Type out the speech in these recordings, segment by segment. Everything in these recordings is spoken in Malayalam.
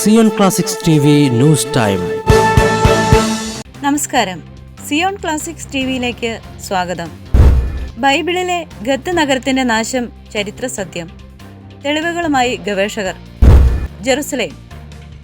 Zion classics TV news time. നമസ്കാരം, സിയോൺ ക്ലാസിക്സ് TVയിലേക്ക് സ്വാഗതം. ബൈബിളിലെ ഗത്ത് നഗരത്തിന്റെ നാശം ചരിത്ര സത്യം. തെളിവുകളുമായി ഗവേഷകർ. ജെറുസലേം.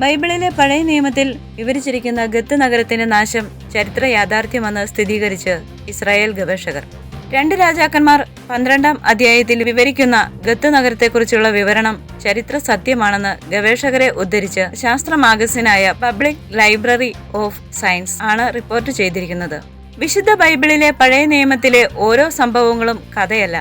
ബൈബിളിലെ പഴയ നിയമത്തിൽ വിവരിച്ചിരിക്കുന്ന ഗത്ത് നഗരത്തിന്റെ നാശം ചരിത്ര യാഥാർത്ഥ്യമെന്ന് സ്ഥിരീകരിച്ച് ഇസ്രായേൽ ഗവേഷകർ. 2 രാജാക്കന്മാർ 12-ാം അധ്യായത്തിൽ വിവരിക്കുന്ന ഗത്ത് നഗരത്തെക്കുറിച്ചുള്ള വിവരണം ചരിത്ര സത്യമാണെന്ന് ഗവേഷകരെ ഉദ്ധരിച്ച് ശാസ്ത്ര മാഗസിനായ പബ്ലിക് ലൈബ്രറി ഓഫ് സയൻസ് ആണ് റിപ്പോർട്ട് ചെയ്തിരിക്കുന്നത്. വിശുദ്ധ ബൈബിളിലെ പഴയ നിയമത്തിലെ ഓരോ സംഭവങ്ങളും കഥയല്ല,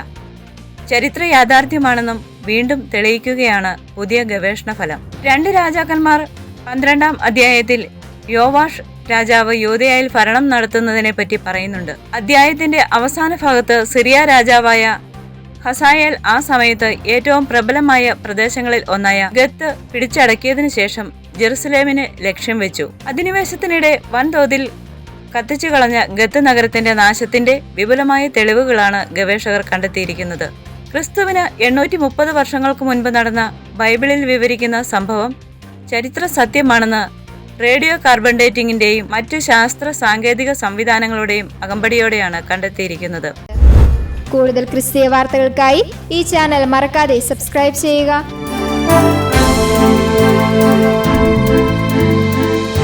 ചരിത്ര യാഥാർത്ഥ്യമാണെന്നും വീണ്ടും തെളിയിക്കുകയാണ് പുതിയ ഗവേഷണ ഫലം. 2 രാജാക്കന്മാർ 12-ാം അധ്യായത്തിൽ യോവാഷ് രാജാവ് യൂദയായിൽ ഭരണം നടത്തുന്നതിനെ പറ്റി പറയുന്നുണ്ട്. അധ്യായത്തിന്റെ അവസാന ഭാഗത്ത് സിറിയ രാജാവായ ഹസായേൽ ആ സമയത്ത് ഏറ്റവും പ്രബലമായ പ്രദേശങ്ങളിൽ ഒന്നായ ഗത്ത് പിടിച്ചടക്കിയതിനു ശേഷം ജെറുസലേമിന് ലക്ഷ്യം വെച്ചു. അധിനിവേശത്തിനിടെ വൻതോതിൽ കത്തിച്ചു കളഞ്ഞ ഗത്ത് നഗരത്തിന്റെ നാശത്തിന്റെ വിപുലമായ തെളിവുകളാണ് ഗവേഷകർ കണ്ടെത്തിയിരിക്കുന്നത്. ക്രിസ്തുവിന് 830 വർഷങ്ങൾക്ക് മുൻപ് നടന്ന ബൈബിളിൽ വിവരിക്കുന്ന സംഭവം ചരിത്ര സത്യമാണെന്ന് റേഡിയോ കാർബൺ ഡേറ്റിംഗിന്റെയും മറ്റു ശാസ്ത്ര സാങ്കേതിക സംവിധാനങ്ങളുടെയും അകമ്പടിയോടെയാണ് കണ്ടെത്തിയിരിക്കുന്നത്. കൂടുതൽ ക്രിസ്തീയ വാർത്തകൾക്കായി ഈ ചാനൽ മറക്കാതെ സബ്സ്ക്രൈബ് ചെയ്യുക.